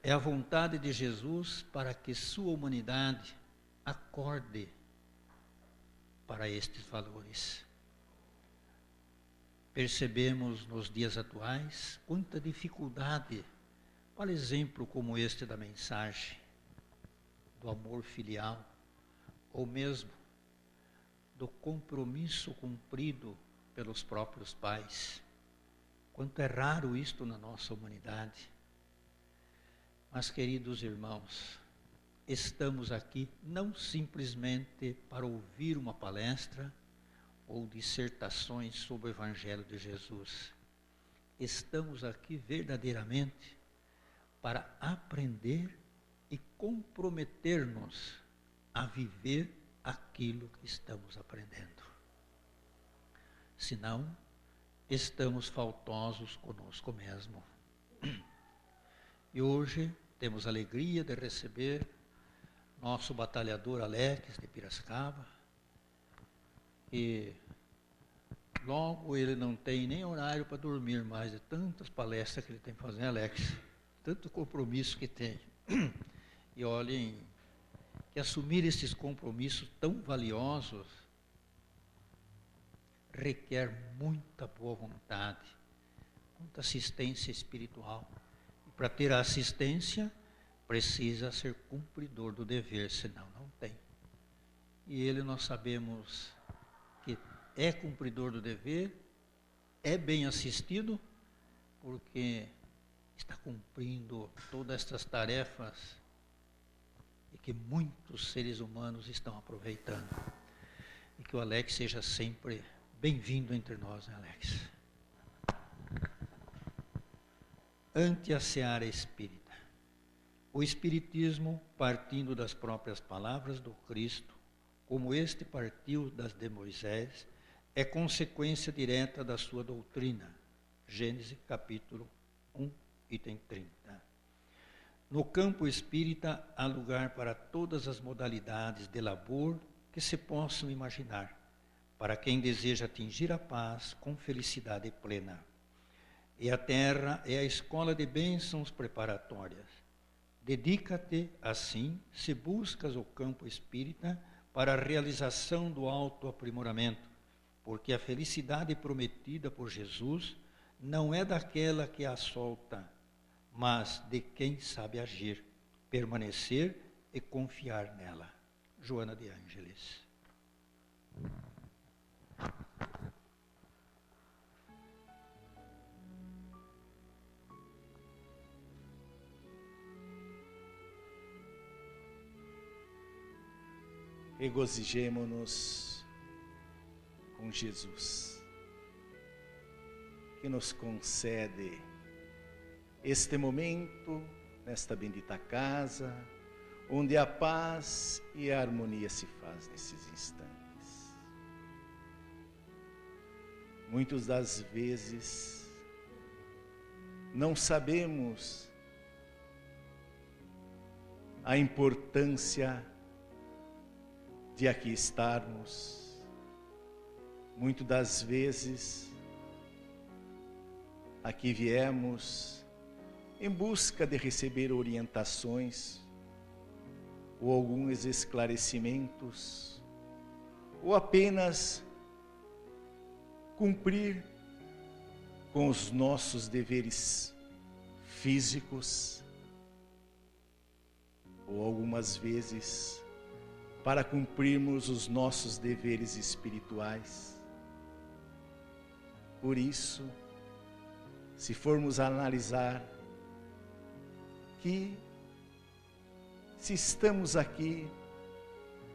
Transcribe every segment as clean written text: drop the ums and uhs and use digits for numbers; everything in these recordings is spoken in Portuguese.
é a vontade de Jesus para que sua humanidade acorde para estes valores. Percebemos nos dias atuais quanta dificuldade, para exemplo como este da mensagem, do amor filial, ou mesmo do compromisso cumprido pelos próprios pais. Quanto é raro isto na nossa humanidade. Mas, queridos irmãos, estamos aqui não simplesmente para ouvir uma palestra ou dissertações sobre o Evangelho de Jesus. Estamos aqui verdadeiramente para aprender e comprometer-nos a viver aquilo que estamos aprendendo. Senão, estamos faltosos conosco mesmo. E hoje temos a alegria de receber nosso batalhador Alex de Piracicaba, e logo ele não tem nem horário para dormir mais, de tantas palestras que ele tem que fazer, Alex, tanto compromisso que tem. E olhem, que assumir esses compromissos tão valiosos requer muita boa vontade, muita assistência espiritual. E para ter a assistência, precisa ser cumpridor do dever, senão não tem. E ele, nós sabemos que é cumpridor do dever, é bem assistido, porque está cumprindo todas estas tarefas e que muitos seres humanos estão aproveitando. E que o Alex seja sempre bem-vindo entre nós, né, Alex? Ante a seara espírita. O Espiritismo, partindo das próprias palavras do Cristo, como este partiu das de Moisés, é consequência direta da sua doutrina. Gênesis capítulo 1, item 30. No campo espírita há lugar para todas as modalidades de labor que se possam imaginar, para quem deseja atingir a paz com felicidade plena. E a terra é a escola de bênçãos preparatórias. Dedica-te, assim, se buscas o campo espírita, para a realização do autoaprimoramento, porque a felicidade prometida por Jesus não é daquela que a solta, mas de quem sabe agir, permanecer e confiar nela. Joana de Ângeles. Regozijemo-nos com Jesus, que nos concede este momento, nesta bendita casa, onde a paz e a harmonia se faz nesses instantes. Muitas das vezes, não sabemos a importância de aqui estarmos. Muitas das vezes, aqui viemos em busca de receber orientações, ou alguns esclarecimentos, ou apenas cumprir com os nossos deveres físicos, ou algumas vezes para cumprirmos os nossos deveres espirituais. Por isso, se formos analisar que se estamos aqui,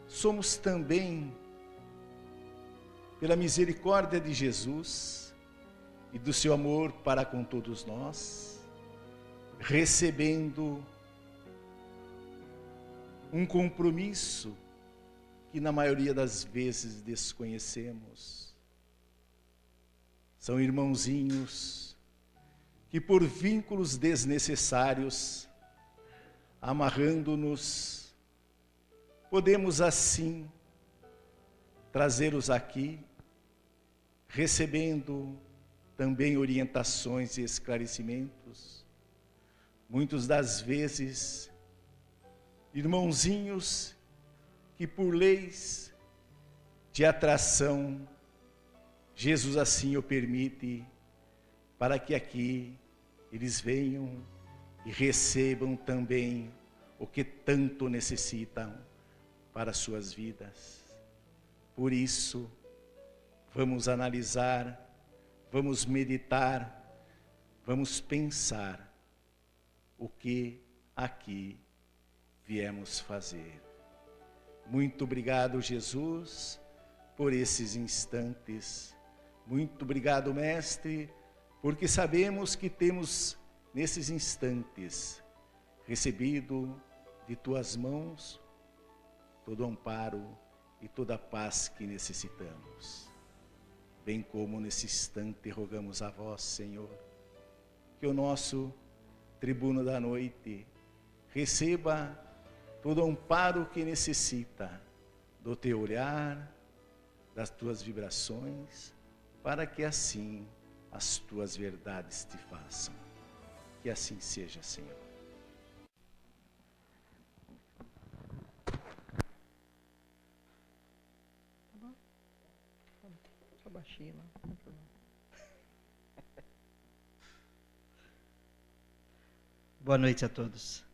somos também, pela misericórdia de Jesus e do seu amor para com todos nós, recebendo um compromisso que na maioria das vezes desconhecemos. São irmãozinhos que por vínculos desnecessários, amarrando-nos, podemos assim trazê-los aqui, recebendo também orientações e esclarecimentos. Muitas das vezes, irmãozinhos que por leis de atração, Jesus assim o permite, para que aqui eles venham e recebam também o que tanto necessitam para suas vidas. Por isso, vamos analisar, vamos meditar, vamos pensar o que aqui viemos fazer. Muito obrigado, Jesus, por esses instantes. Muito obrigado, Mestre, porque sabemos que temos nesses instantes recebido de tuas mãos todo o amparo e toda a paz que necessitamos. Bem como nesse instante rogamos a vós, Senhor, que o nosso tribuno da noite receba todo o amparo que necessita do teu olhar, das tuas vibrações, para que assim as tuas verdades te façam. Que assim seja, Senhor. Só baixinho, não tem problema. Boa noite a todos.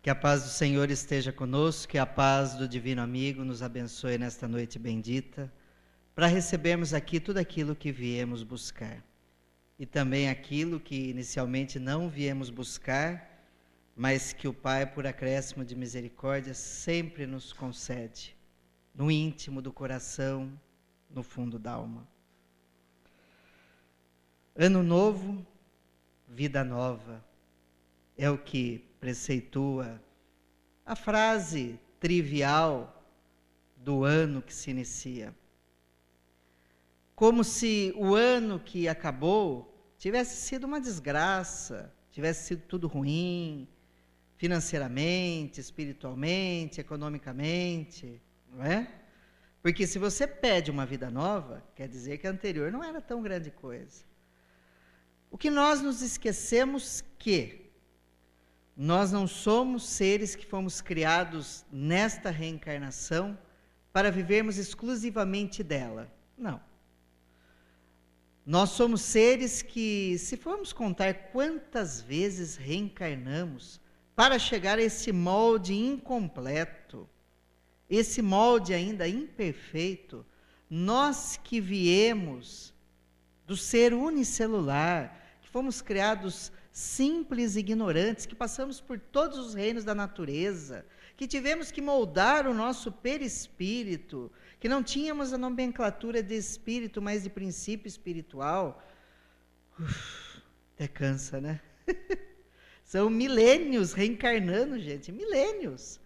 Que a paz do Senhor esteja conosco, que a paz do Divino Amigo nos abençoe nesta noite bendita, para recebermos aqui tudo aquilo que viemos buscar. E também aquilo que inicialmente não viemos buscar, mas que o Pai, por acréscimo de misericórdia, sempre nos concede, no íntimo do coração, no fundo da alma. Ano novo, vida nova, é o que preceitua a frase trivial do ano que se inicia. Como se o ano que acabou tivesse sido uma desgraça, tivesse sido tudo ruim, financeiramente, espiritualmente, economicamente, não é? Porque se você pede uma vida nova, quer dizer que a anterior não era tão grande coisa. O que nós nos esquecemos que nós não somos seres que fomos criados nesta reencarnação para vivermos exclusivamente dela. Não. Nós somos seres que, se formos contar quantas vezes reencarnamos para chegar a esse molde incompleto, esse molde ainda imperfeito, nós que viemos do ser unicelular, que fomos criados simples e ignorantes, que passamos por todos os reinos da natureza, que tivemos que moldar o nosso perispírito, que não tínhamos a nomenclatura de espírito, mas de princípio espiritual. Até cansa, né? São milênios reencarnando, gente, milênios.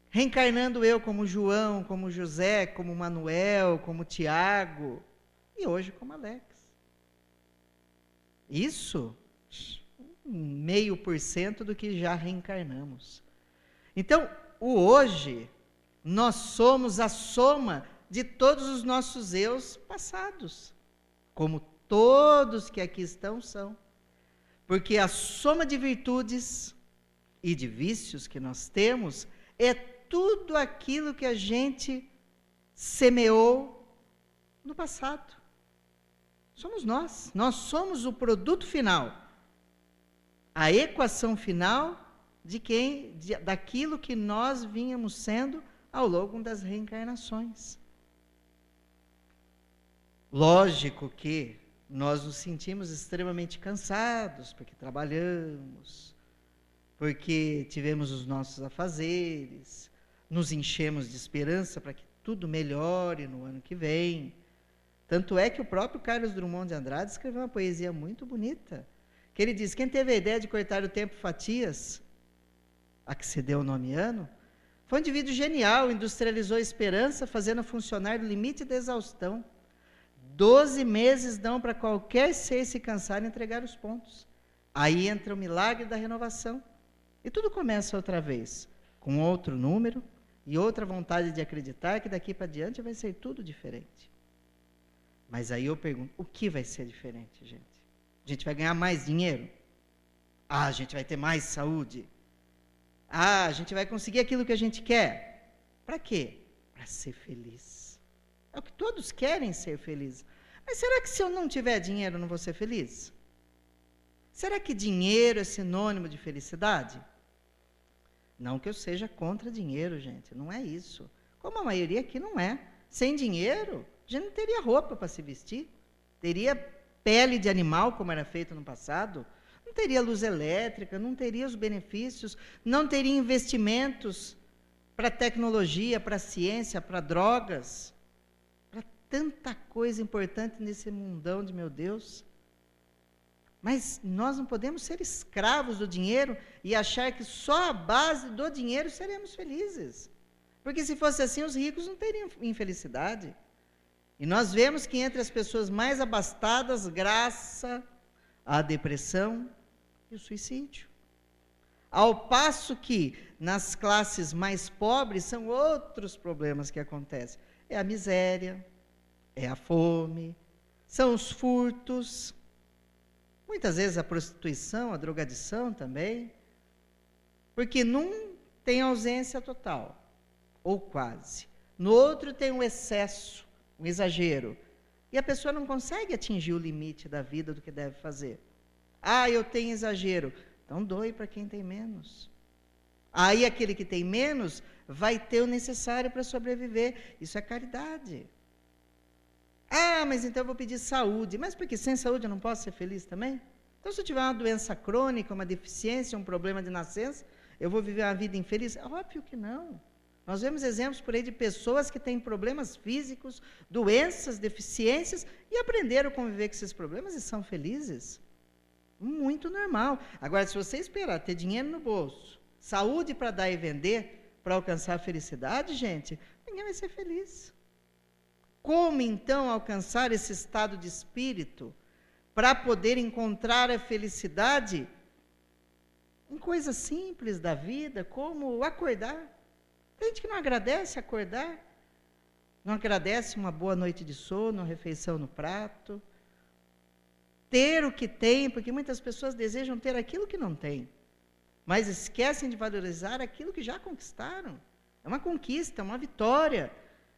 Reencarnando eu como João, como José, como Manuel, como Tiago, e hoje como Alex. Isso, 0,5% do que já reencarnamos. Então, o hoje, nós somos a soma de todos os nossos eus passados, como todos que aqui estão são. Porque a soma de virtudes e de vícios que nós temos é tudo aquilo que a gente semeou no passado. Somos nós somos o produto final, a equação final daquilo que nós vínhamos sendo ao longo das reencarnações. Lógico que nós nos sentimos extremamente cansados, porque trabalhamos, porque tivemos os nossos afazeres, nos enchemos de esperança para que tudo melhore no ano que vem. Tanto é que o próprio Carlos Drummond de Andrade escreveu uma poesia muito bonita, que ele diz: quem teve a ideia de cortar o tempo em fatias, a que se deu o nome ano, foi um indivíduo genial, industrializou a esperança, fazendo funcionar no limite da exaustão. 12 meses dão para qualquer ser se cansar e entregar os pontos. Aí entra o milagre da renovação. E tudo começa outra vez, com outro número e outra vontade de acreditar que daqui para diante vai ser tudo diferente. Mas aí eu pergunto, o que vai ser diferente, gente? A gente vai ganhar mais dinheiro? Ah, a gente vai ter mais saúde? Ah, a gente vai conseguir aquilo que a gente quer? Para quê? Para ser feliz. É o que todos querem, ser felizes. Mas será que se eu não tiver dinheiro, eu não vou ser feliz? Será que dinheiro é sinônimo de felicidade? Não que eu seja contra dinheiro, gente, não é isso. Como a maioria aqui não é. Sem dinheiro, a gente não teria roupa para se vestir, teria pele de animal, como era feito no passado, não teria luz elétrica, não teria os benefícios, não teria investimentos para tecnologia, para ciência, para drogas, para tanta coisa importante nesse mundão de meu Deus. Mas nós não podemos ser escravos do dinheiro e achar que só à base do dinheiro seremos felizes. Porque se fosse assim, os ricos não teriam infelicidade. E nós vemos que entre as pessoas mais abastadas, graça à depressão e o suicídio. Ao passo que nas classes mais pobres são outros problemas que acontecem. É a miséria, é a fome, são os furtos, muitas vezes a prostituição, a drogadição também, porque num tem ausência total, ou quase. No outro tem um excesso, um exagero. E a pessoa não consegue atingir o limite da vida do que deve fazer. Ah, eu tenho exagero. Então doe para quem tem menos. Aí aquele que tem menos vai ter o necessário para sobreviver. Isso é caridade. Ah, mas então eu vou pedir saúde. Mas porque sem saúde eu não posso ser feliz também? Então se eu tiver uma doença crônica, uma deficiência, um problema de nascença, eu vou viver uma vida infeliz? Óbvio que não. Nós vemos exemplos por aí de pessoas que têm problemas físicos, doenças, deficiências, e aprenderam a conviver com esses problemas e são felizes. Muito normal. Agora, se você esperar ter dinheiro no bolso, saúde para dar e vender, para alcançar a felicidade, gente, ninguém vai ser feliz. Como, então, alcançar esse estado de espírito para poder encontrar a felicidade em coisas simples da vida, como acordar? Tem gente que não agradece acordar, não agradece uma boa noite de sono, uma refeição no prato, ter o que tem, porque muitas pessoas desejam ter aquilo que não têm, mas esquecem de valorizar aquilo que já conquistaram. É uma conquista, é uma vitória.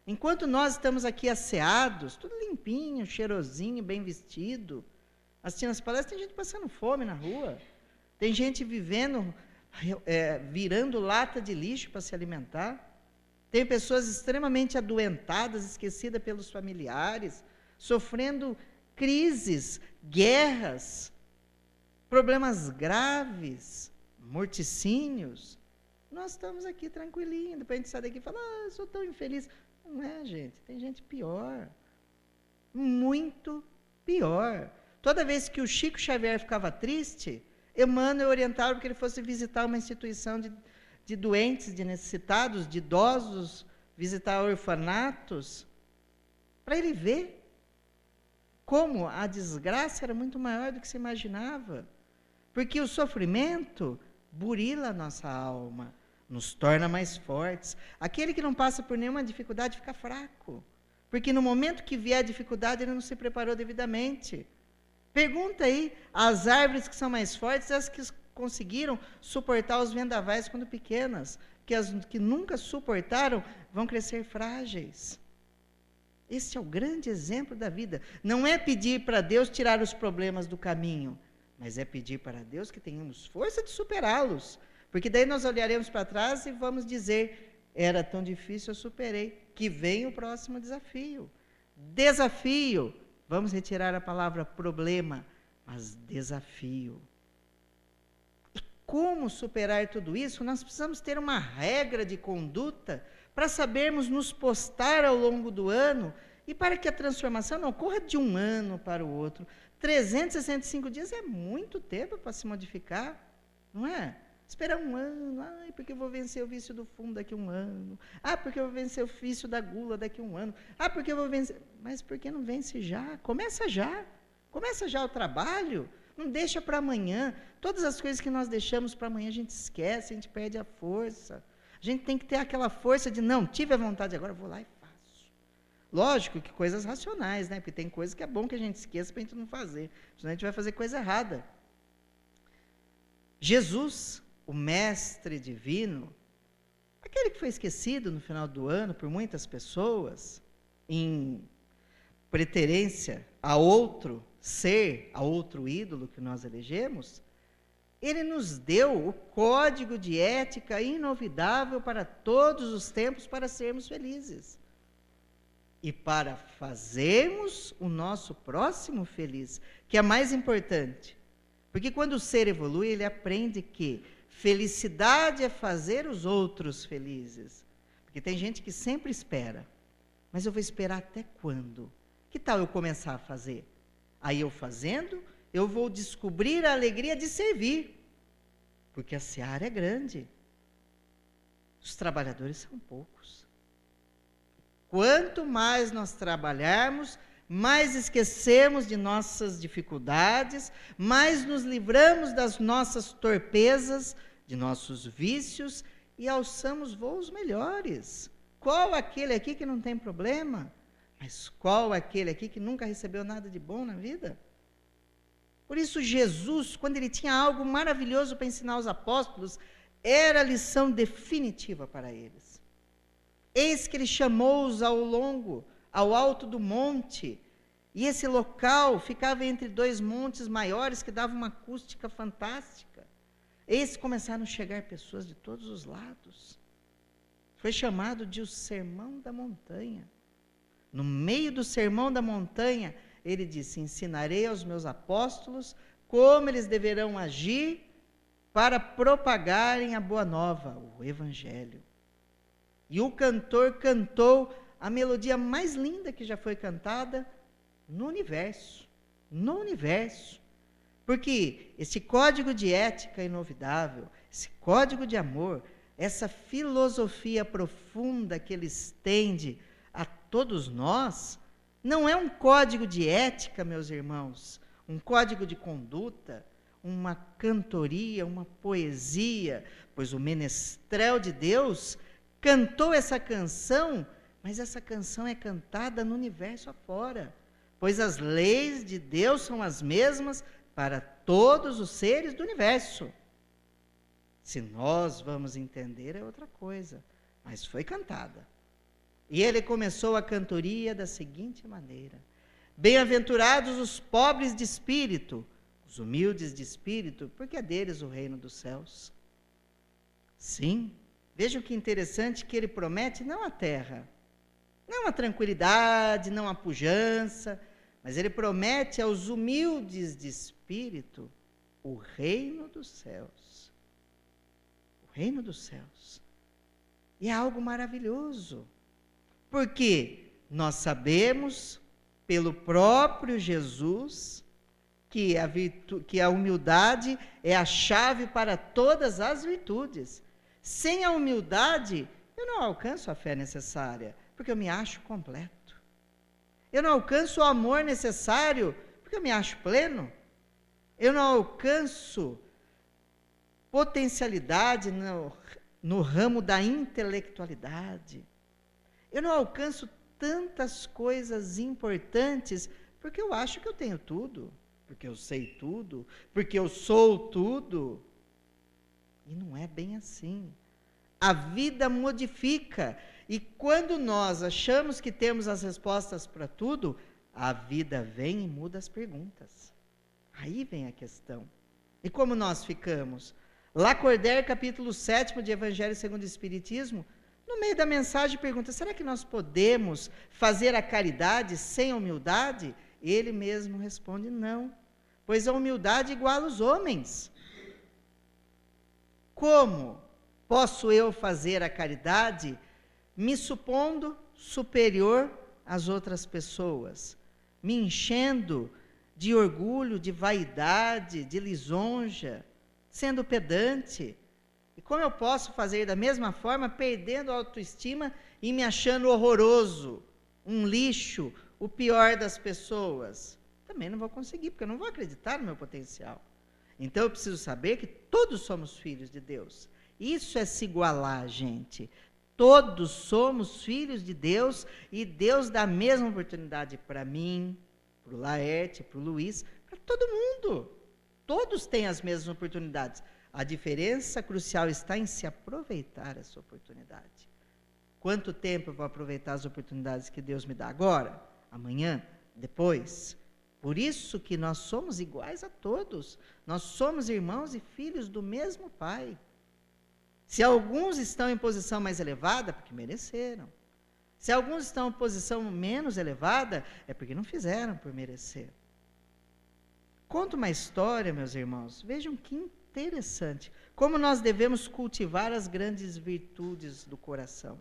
Enquanto nós estamos aqui asseados, tudo limpinho, cheirosinho, bem vestido, assistindo as palestras, tem gente passando fome na rua, tem gente vivendo, virando lata de lixo para se alimentar, tem pessoas extremamente adoentadas, esquecidas pelos familiares, sofrendo crises, guerras, problemas graves, morticínios. Nós estamos aqui tranquilinhos, depois a gente sai daqui e fala, eu sou tão infeliz. Não é, gente, tem gente pior, muito pior. Toda vez que o Chico Xavier ficava triste, Emmanuel orientava que ele fosse visitar uma instituição de doentes, de necessitados, de idosos, visitar orfanatos, para ele ver como a desgraça era muito maior do que se imaginava. Porque o sofrimento burila a nossa alma, nos torna mais fortes. Aquele que não passa por nenhuma dificuldade fica fraco, porque no momento que vier a dificuldade, ele não se preparou devidamente. Pergunta aí, as árvores que são mais fortes, as que conseguiram suportar os vendavais quando pequenas, que as que nunca suportaram vão crescer frágeis. Esse é o grande exemplo da vida. Não é pedir para Deus tirar os problemas do caminho, mas é pedir para Deus que tenhamos força de superá-los. Porque daí nós olharemos para trás e vamos dizer, era tão difícil, eu superei. Que vem o próximo desafio. Desafio. Vamos retirar a palavra problema, mas desafio. E como superar tudo isso? Nós precisamos ter uma regra de conduta para sabermos nos postar ao longo do ano e para que a transformação não ocorra de um ano para o outro. 365 dias é muito tempo para se modificar, não é? Esperar um ano, porque eu vou vencer o vício do fumo daqui a um ano. Porque eu vou vencer o vício da gula daqui a um ano. Porque eu vou vencer... Mas por que não vence já? Começa já. Começa já o trabalho. Não deixa para amanhã. Todas as coisas que nós deixamos para amanhã, a gente esquece, a gente perde a força. A gente tem que ter aquela força de, não, tive a vontade agora, vou lá e faço. Lógico que coisas racionais, né? Porque tem coisas que é bom que a gente esqueça para a gente não fazer. Senão a gente vai fazer coisa errada. Jesus, o mestre divino, aquele que foi esquecido no final do ano por muitas pessoas, em preterência a outro ser, a outro ídolo que nós elegemos, ele nos deu o código de ética inovidável para todos os tempos para sermos felizes. E para fazermos o nosso próximo feliz, que é mais importante. Porque quando o ser evolui, ele aprende que felicidade é fazer os outros felizes. Porque tem gente que sempre espera. Mas eu vou esperar até quando? Que tal eu começar a fazer? Aí eu fazendo, eu vou descobrir a alegria de servir. Porque a seara é grande. Os trabalhadores são poucos. Quanto mais nós trabalharmos, mais esquecemos de nossas dificuldades, mais nos livramos das nossas torpezas, de nossos vícios e alçamos voos melhores. Qual aquele aqui que não tem problema? Mas qual aquele aqui que nunca recebeu nada de bom na vida? Por isso, Jesus, quando ele tinha algo maravilhoso para ensinar aos apóstolos, era a lição definitiva para eles. Eis que ele chamou-os ao alto do monte, e esse local ficava entre dois montes maiores que davam uma acústica fantástica. Eis que começaram a chegar pessoas de todos os lados. Foi chamado de o Sermão da Montanha. No meio do Sermão da Montanha, ele disse: ensinarei aos meus apóstolos como eles deverão agir para propagarem a boa nova, o Evangelho. E o cantor cantou a melodia mais linda que já foi cantada no universo. No universo. Porque esse código de ética inovidável, esse código de amor, essa filosofia profunda que ele estende a todos nós, não é um código de ética, meus irmãos, um código de conduta, uma cantoria, uma poesia, pois o menestrel de Deus cantou essa canção, mas essa canção é cantada no universo afora, pois as leis de Deus são as mesmas para todos os seres do universo. Se nós vamos entender é outra coisa, mas foi cantada. E ele começou a cantoria da seguinte maneira: bem-aventurados os pobres de espírito, os humildes de espírito, porque é deles o reino dos céus. Sim, vejam que interessante que ele promete não a terra, não a tranquilidade, não a pujança, mas ele promete aos humildes de espírito o reino dos céus. O reino dos céus. E é algo maravilhoso. Porque nós sabemos, pelo próprio Jesus, que a humildade é a chave para todas as virtudes. Sem a humildade, eu não alcanço a fé necessária, porque eu me acho completo. Eu não alcanço o amor necessário, porque eu me acho pleno. Eu não alcanço potencialidade no ramo da intelectualidade. Eu não alcanço tantas coisas importantes porque eu acho que eu tenho tudo, porque eu sei tudo, porque eu sou tudo. E não é bem assim. A vida modifica. E quando nós achamos que temos as respostas para tudo, a vida vem e muda as perguntas. Aí vem a questão. E como nós ficamos? Lacordaire, capítulo 7 de Evangelho segundo o Espiritismo, no meio da mensagem pergunta: será que nós podemos fazer a caridade sem a humildade? Ele mesmo responde: não, pois a humildade iguala os homens. Como posso eu fazer a caridade me supondo superior às outras pessoas, me enchendo de orgulho, de vaidade, de lisonja, sendo pedante? E como eu posso fazer da mesma forma, perdendo a autoestima e me achando horroroso, um lixo, o pior das pessoas? Também não vou conseguir, porque eu não vou acreditar no meu potencial. Então eu preciso saber que todos somos filhos de Deus. Isso é se igualar, gente. Todos somos filhos de Deus e Deus dá a mesma oportunidade para mim, para o Laerte, para o Luiz, para todo mundo. Todos têm as mesmas oportunidades. A diferença crucial está em se aproveitar essa oportunidade. Quanto tempo eu vou aproveitar as oportunidades que Deus me dá agora, amanhã, depois? Por isso que nós somos iguais a todos. Nós somos irmãos e filhos do mesmo Pai. Se alguns estão em posição mais elevada, porque mereceram. Se alguns estão em posição menos elevada, é porque não fizeram por merecer. Conto uma história, meus irmãos. Vejam que interessante. Como nós devemos cultivar as grandes virtudes do coração.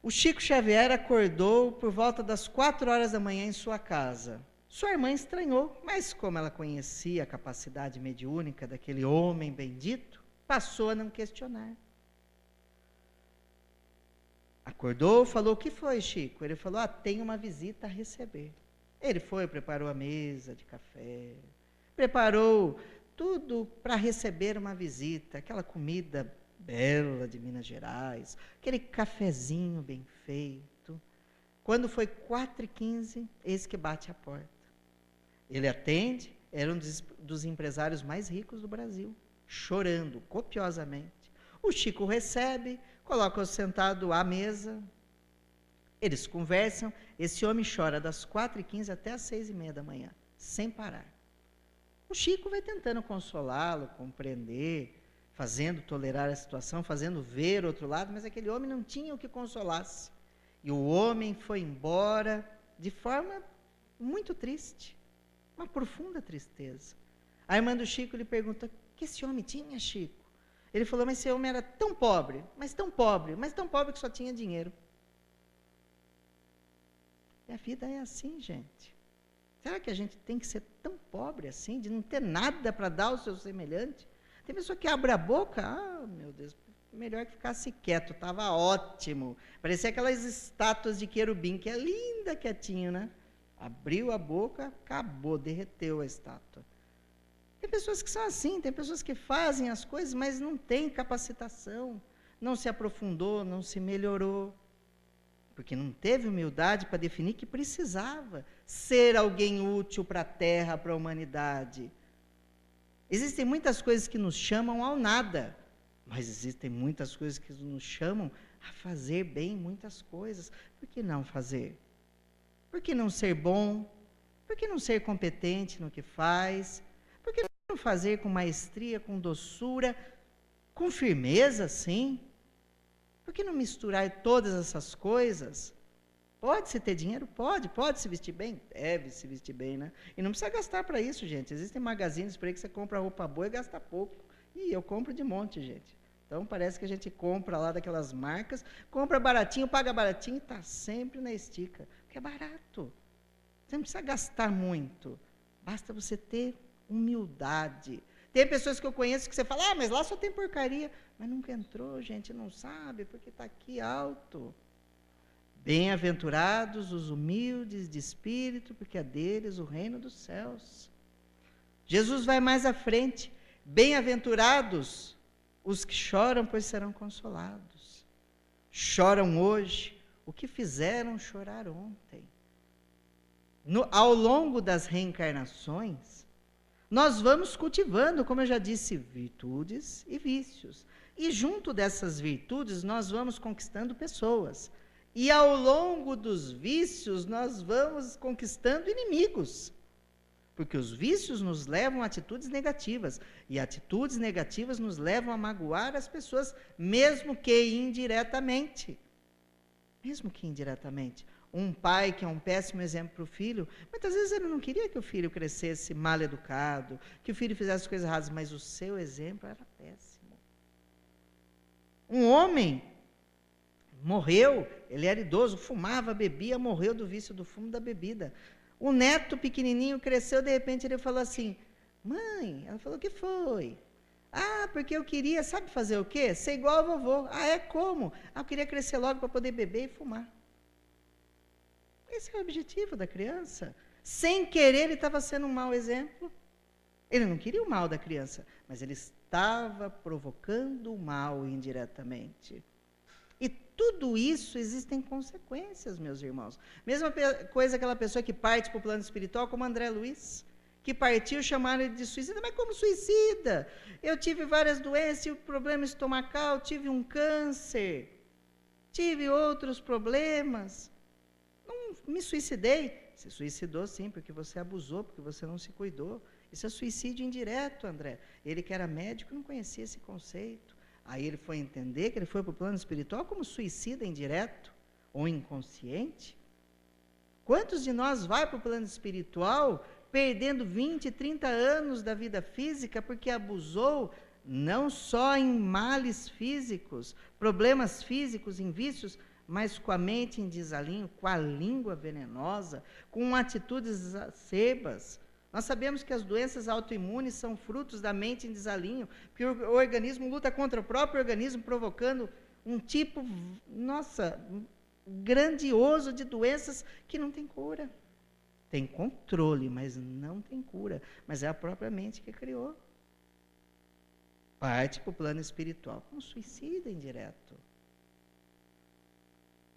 O Chico Xavier acordou por volta das 4 horas da manhã em sua casa. Sua irmã estranhou, mas como ela conhecia a capacidade mediúnica daquele homem bendito, passou a não questionar. Acordou, falou: o que foi, Chico? Ele falou: tem uma visita a receber. Ele foi, preparou a mesa de café, preparou tudo para receber uma visita, aquela comida bela de Minas Gerais, aquele cafezinho bem feito. Quando foi 4h15, eis que bate a porta. Ele atende, era um dos empresários mais ricos do Brasil, chorando copiosamente. O Chico recebe, coloca-o sentado à mesa, eles conversam, esse homem chora das 4h15 até as 6h30 da manhã, sem parar. O Chico vai tentando consolá-lo, compreender, fazendo tolerar a situação, fazendo ver o outro lado, mas aquele homem não tinha o que consolasse. E o homem foi embora de forma muito triste, uma profunda tristeza. A irmã do Chico lhe pergunta: o que esse homem tinha, Chico? Ele falou: mas esse homem era tão pobre, mas tão pobre, mas tão pobre que só tinha dinheiro. E a vida é assim, gente. Será que a gente tem que ser tão pobre assim, de não ter nada para dar ao seu semelhante? Tem pessoa que abre a boca: meu Deus, melhor que ficasse quieto, estava ótimo. Parecia aquelas estátuas de querubim, que é linda quietinho, né? Abriu a boca, acabou, derreteu a estátua. Tem pessoas que são assim, tem pessoas que fazem as coisas, mas não têm capacitação, não se aprofundou, não se melhorou, porque não teve humildade para definir que precisava ser alguém útil para a terra, para a humanidade. Existem muitas coisas que nos chamam ao nada, mas existem muitas coisas que nos chamam a fazer bem muitas coisas. Por que não fazer? Por que não ser bom? Por que não ser competente no que faz? Por que não fazer com maestria, com doçura, com firmeza, sim? Por que não misturar todas essas coisas? Pode-se ter dinheiro? Pode se vestir bem? Deve se vestir bem, né? E não precisa gastar para isso, gente. Existem magazines por aí que você compra roupa boa e gasta pouco. E eu compro de monte, gente. Então, parece que a gente compra lá daquelas marcas, compra baratinho, paga baratinho e está sempre na estica. Porque é barato. Você não precisa gastar muito. Basta você ter humildade. Tem pessoas que eu conheço que você fala: mas lá só tem porcaria. Mas nunca entrou, gente, não sabe, porque está aqui alto. Bem-aventurados os humildes de espírito, porque é deles o reino dos céus. Jesus vai mais à frente. Bem-aventurados os que choram, pois serão consolados. Choram hoje o que fizeram chorar ontem. Ao longo das reencarnações, nós vamos cultivando, como eu já disse, virtudes e vícios. E junto dessas virtudes, nós vamos conquistando pessoas. E ao longo dos vícios, nós vamos conquistando inimigos. Porque os vícios nos levam a atitudes negativas. E atitudes negativas nos levam a magoar as pessoas, mesmo que indiretamente. Mesmo que indiretamente. Um pai que é um péssimo exemplo para o filho, muitas vezes ele não queria que o filho crescesse mal educado, que o filho fizesse coisas erradas, mas o seu exemplo era péssimo. Um homem morreu, ele era idoso, fumava, bebia, morreu do vício do fumo da bebida. O neto pequenininho cresceu, de repente ele falou assim: mãe, ela falou: o que foi? Porque eu queria, sabe fazer o quê? Ser igual ao vovô. É como? Eu queria crescer logo para poder beber e fumar. Esse é o objetivo da criança. Sem querer, ele estava sendo um mau exemplo. Ele não queria o mal da criança, mas ele estava provocando o mal indiretamente. tudo isso existem consequências, meus irmãos. Mesma coisa aquela pessoa que parte para o plano espiritual, como André Luiz, que partiu, chamaram ele de suicida. Mas como suicida? Eu tive várias doenças, tive problema estomacal, tive um câncer, tive outros problemas. Não me suicidei. Se suicidou sim, porque você abusou, porque você não se cuidou. Isso é suicídio indireto, André. Ele que era médico não conhecia esse conceito. Aí ele foi entender que ele foi para o plano espiritual como suicida indireto ou inconsciente. Quantos de nós vai para o plano espiritual perdendo 20, 30 anos da vida física porque abusou não só em males físicos, problemas físicos, em vícios, mas com a mente em desalinho, com a língua venenosa, com atitudes acerbas. Nós sabemos que as doenças autoimunes são frutos da mente em desalinho, porque o organismo luta contra o próprio organismo, provocando um tipo, grandioso de doenças que não tem cura. Tem controle, mas não tem cura. Mas é a própria mente que criou. Parte para o plano espiritual, um suicida indireto.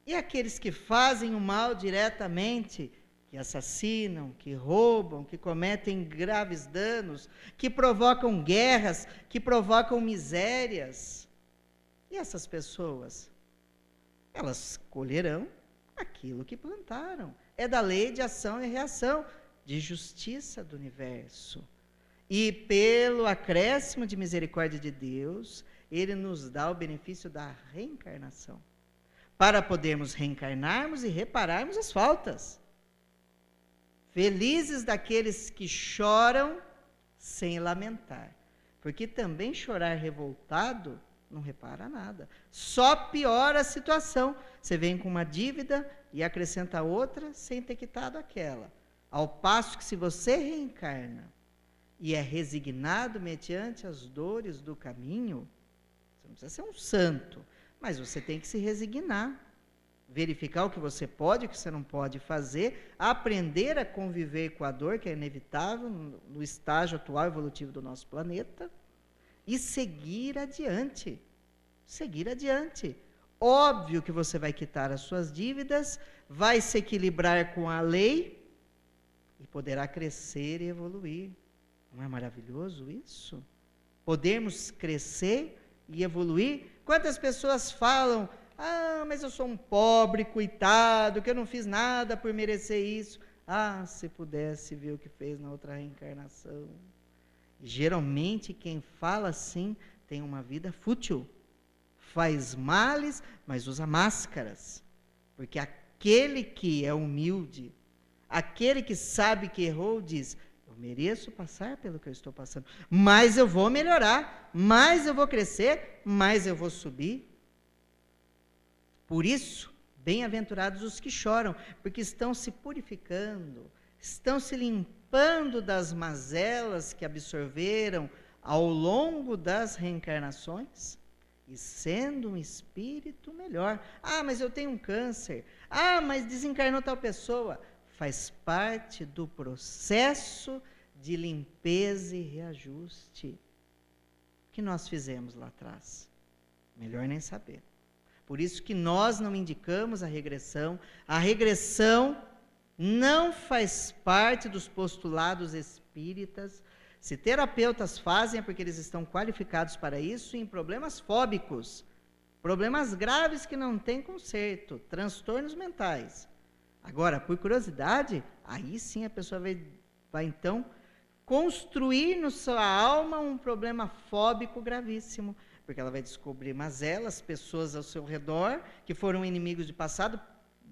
E aqueles que fazem o mal diretamente, que assassinam, que roubam, que cometem graves danos, que provocam guerras, que provocam misérias. E essas pessoas, elas colherão aquilo que plantaram. É da lei de ação e reação, de justiça do universo. E pelo acréscimo de misericórdia de Deus, Ele nos dá o benefício da reencarnação, para podermos reencarnarmos e repararmos as faltas. Felizes daqueles que choram sem lamentar, porque também chorar revoltado não repara nada, só piora a situação. Você vem com uma dívida e acrescenta outra sem ter quitado aquela. Ao passo que se você reencarna e é resignado mediante as dores do caminho, você não precisa ser um santo, mas você tem que se resignar, verificar o que você pode e o que você não pode fazer, aprender a conviver com a dor, que é inevitável no estágio atual evolutivo do nosso planeta, e seguir adiante. Seguir adiante. Óbvio que você vai quitar as suas dívidas, vai se equilibrar com a lei e poderá crescer e evoluir. Não é maravilhoso isso? Podermos crescer e evoluir. Quantas pessoas falam: ah, mas eu sou um pobre, coitado, que eu não fiz nada por merecer isso. Ah, se pudesse ver o que fez na outra reencarnação. Geralmente quem fala assim tem uma vida fútil, faz males, mas usa máscaras, porque aquele que é humilde, aquele que sabe que errou, diz: eu mereço passar pelo que eu estou passando, mas eu vou melhorar, mais eu vou crescer, mais eu vou subir. Por isso, bem-aventurados os que choram, porque estão se purificando, estão se limpando das mazelas que absorveram ao longo das reencarnações e sendo um espírito melhor. Ah, mas eu tenho um câncer. Ah, mas desencarnou tal pessoa. Faz parte do processo de limpeza e reajuste que nós fizemos lá atrás. Melhor nem saber. Por isso que nós não indicamos a regressão. A regressão não faz parte dos postulados espíritas. Se terapeutas fazem, é porque eles estão qualificados para isso em problemas fóbicos, problemas graves que não têm conserto, transtornos mentais. Agora, por curiosidade, aí sim a pessoa vai então construir na sua alma um problema fóbico gravíssimo, porque ela vai descobrir mazelas, pessoas ao seu redor que foram inimigos de passado,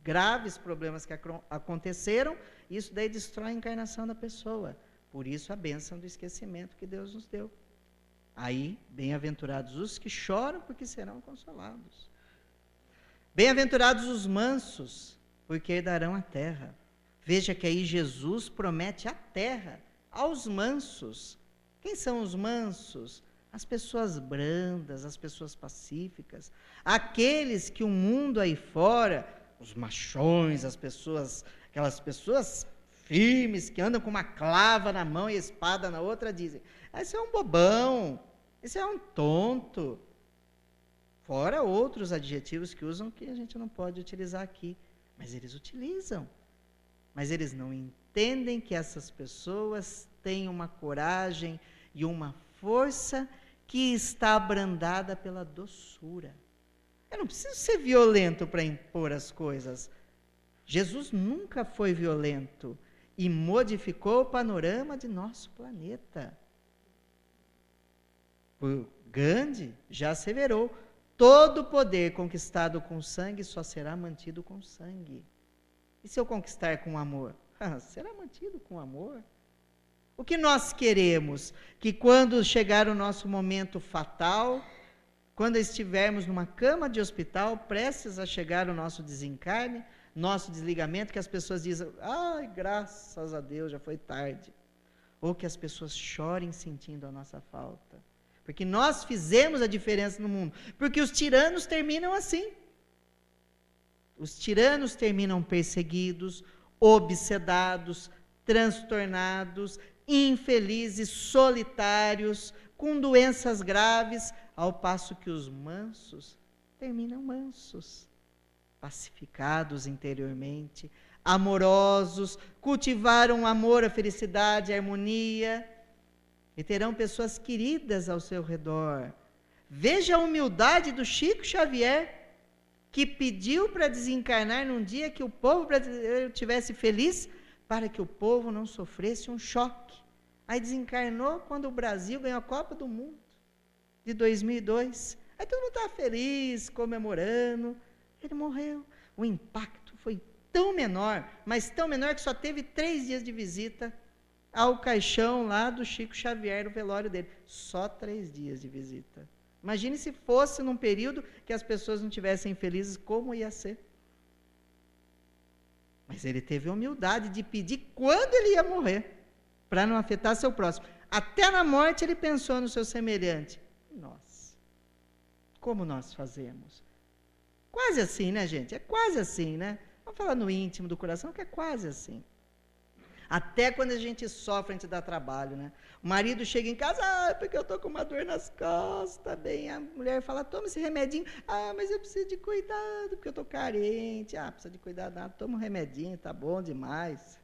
graves problemas que aconteceram, e isso daí destrói a encarnação da pessoa. Por isso a bênção do esquecimento que Deus nos deu. Aí, bem-aventurados os que choram, porque serão consolados. Bem-aventurados os mansos, porque herdarão a terra. Veja que aí Jesus promete a terra aos mansos. Quem são os mansos? As pessoas brandas, as pessoas pacíficas, aqueles que o mundo aí fora, os machões, aquelas pessoas firmes, que andam com uma clava na mão e a espada na outra, dizem: esse é um bobão, esse é um tonto. Fora outros adjetivos que usam que a gente não pode utilizar aqui. Mas eles utilizam. Mas eles não entendem que essas pessoas têm uma coragem e uma força que está abrandada pela doçura. Eu não preciso ser violento para impor as coisas. Jesus nunca foi violento e modificou o panorama de nosso planeta. O Gandhi já asseverou: todo poder conquistado com sangue só será mantido com sangue. E se eu conquistar com amor? Será mantido com amor. O que nós queremos? Que quando chegar o nosso momento fatal, quando estivermos numa cama de hospital, prestes a chegar o nosso desencarne, nosso desligamento, que as pessoas dizem: ai, graças a Deus, já foi tarde. Ou que as pessoas chorem sentindo a nossa falta. Porque nós fizemos a diferença no mundo. Porque os tiranos terminam assim. Os tiranos terminam perseguidos, obsedados, transtornados, infelizes, solitários, com doenças graves, ao passo que os mansos terminam mansos, pacificados interiormente, amorosos, cultivaram o amor, a felicidade, a harmonia, e terão pessoas queridas ao seu redor. Veja a humildade do Chico Xavier, que pediu para desencarnar num dia que o povo brasileiro estivesse feliz, para que o povo não sofresse um choque. Aí desencarnou quando o Brasil ganhou a Copa do Mundo, de 2002. Aí todo mundo estava feliz, comemorando. Ele morreu. O impacto foi tão menor, mas tão menor que só teve 3 dias de visita ao caixão lá do Chico Xavier, o velório dele. Só 3 dias de visita. Imagine se fosse num período que as pessoas não estivessem felizes, como ia ser. Mas ele teve a humildade de pedir quando ele ia morrer, para não afetar seu próximo. Até na morte ele pensou no seu semelhante. Nós, como nós fazemos? Quase assim, né, gente? É quase assim, né? Vamos falar no íntimo do coração, que é quase assim. Até quando a gente sofre, a gente dá trabalho, né? O marido chega em casa: porque eu estou com uma dor nas costas, bem. A mulher fala: toma esse remedinho. Mas eu preciso de cuidado, porque eu estou carente. Precisa de cuidado nada, toma um remedinho, tá bom demais.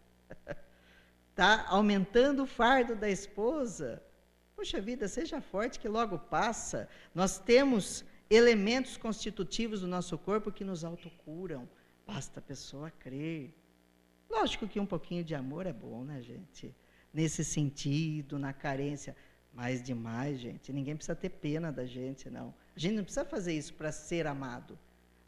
Está aumentando o fardo da esposa. Poxa vida, seja forte que logo passa. Nós temos elementos constitutivos do nosso corpo que nos autocuram. Basta a pessoa crer. Lógico que um pouquinho de amor é bom, né, gente? Nesse sentido, na carência. Mas demais, gente. Ninguém precisa ter pena da gente, não. A gente não precisa fazer isso para ser amado.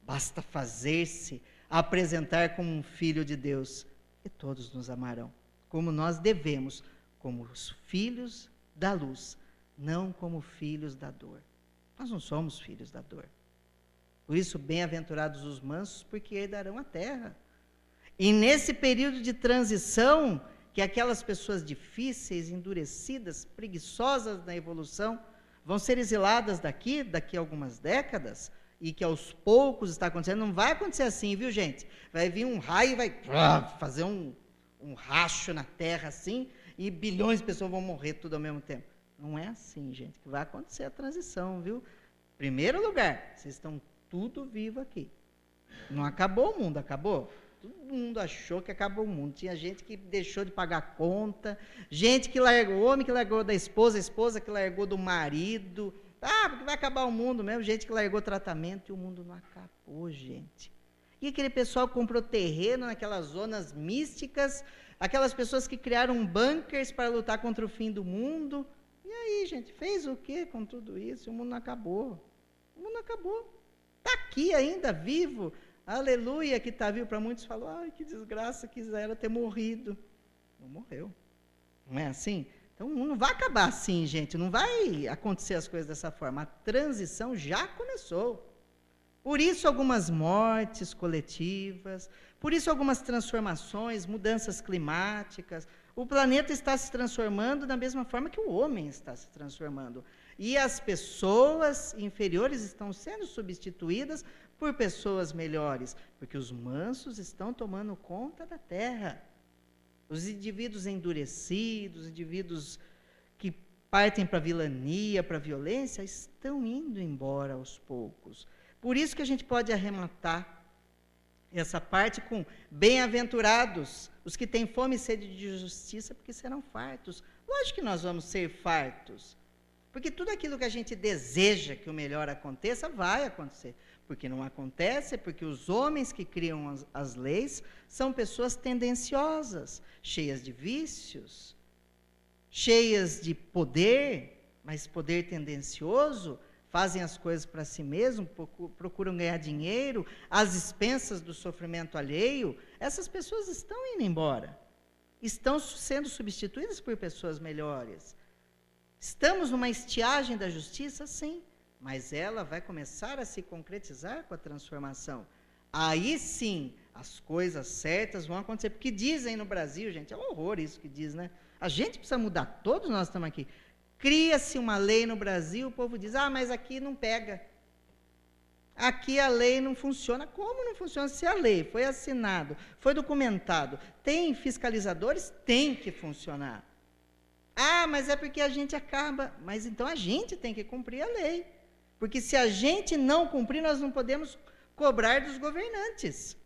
Basta fazer-se, apresentar como um filho de Deus. E todos nos amarão. Como nós devemos, como os filhos da luz, não como filhos da dor. Nós não somos filhos da dor. Por isso, bem-aventurados os mansos, porque herdarão a terra. E nesse período de transição, que aquelas pessoas difíceis, endurecidas, preguiçosas na evolução, vão ser exiladas daqui a algumas décadas, e que aos poucos está acontecendo. Não vai acontecer assim, viu, gente? Vai vir um raio e vai fazer um racho na terra assim, e bilhões de pessoas vão morrer tudo ao mesmo tempo. Não é assim, gente, que vai acontecer a transição, viu? Primeiro lugar, vocês estão tudo vivo aqui. Não acabou o mundo, acabou? Todo mundo achou que acabou o mundo. Tinha gente que deixou de pagar conta, gente que largou, homem que largou da esposa, esposa que largou do marido. Porque vai acabar o mundo mesmo. Gente que largou tratamento e o mundo não acabou, gente. E aquele pessoal que comprou terreno naquelas zonas místicas, aquelas pessoas que criaram bunkers para lutar contra o fim do mundo. E aí, gente, fez o quê com tudo isso? O mundo não acabou. O mundo não acabou. Está aqui ainda, vivo. Aleluia, que está vivo. Para muitos falou: que desgraça, quisera ter morrido. Não morreu. Não é assim? Então, não vai acabar assim, gente. Não vai acontecer as coisas dessa forma. A transição já começou. Por isso, algumas mortes coletivas, por isso, algumas transformações, mudanças climáticas. O planeta está se transformando da mesma forma que o homem está se transformando. E as pessoas inferiores estão sendo substituídas por pessoas melhores, porque os mansos estão tomando conta da terra. Os indivíduos endurecidos, indivíduos que partem para a vilania, para a violência, estão indo embora aos poucos. Por isso que a gente pode arrematar essa parte com bem-aventurados, os que têm fome e sede de justiça, porque serão fartos. Lógico que nós vamos ser fartos, porque tudo aquilo que a gente deseja que o melhor aconteça, vai acontecer. Porque não acontece, porque os homens que criam as leis são pessoas tendenciosas, cheias de vícios, cheias de poder, mas poder tendencioso, fazem as coisas para si mesmos, procuram ganhar dinheiro, às expensas do sofrimento alheio. Essas pessoas estão indo embora, estão sendo substituídas por pessoas melhores. Estamos numa estiagem da justiça, sim, mas ela vai começar a se concretizar com a transformação. Aí sim, as coisas certas vão acontecer, porque dizem no Brasil, gente, é um horror isso que diz, né? A gente precisa mudar, todos nós estamos aqui. Cria-se uma lei no Brasil, o povo diz, mas aqui não pega. Aqui a lei não funciona. Como não funciona? Se a lei foi assinada, foi documentado, tem fiscalizadores, tem que funcionar. Mas é porque a gente acaba. Mas então a gente tem que cumprir a lei. Porque se a gente não cumprir, nós não podemos cobrar dos governantes.